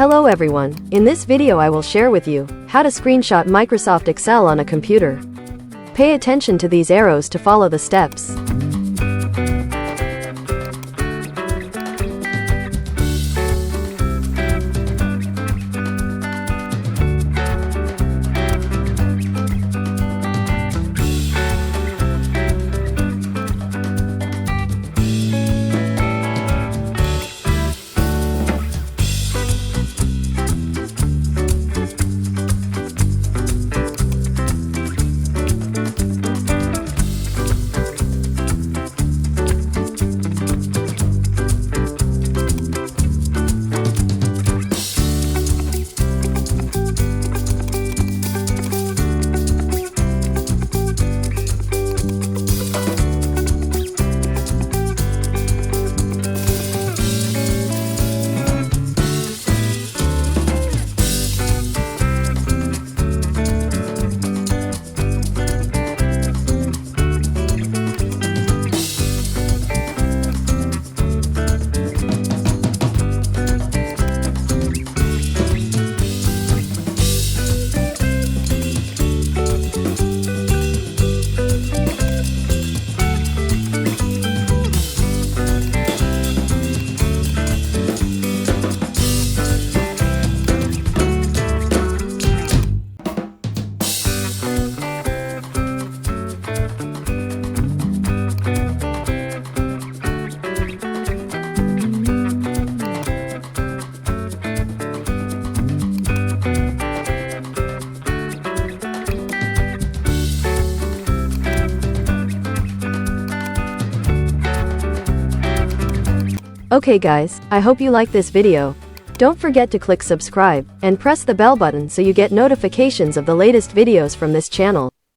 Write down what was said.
Hello everyone, in this video I will share with you how to screenshot Microsoft Excel on a computer. Pay attention to these arrows to follow the steps. Okay guys, I hope you like this video. Don't forget to click subscribe, and press the bell button so you get notifications of the latest videos from this channel.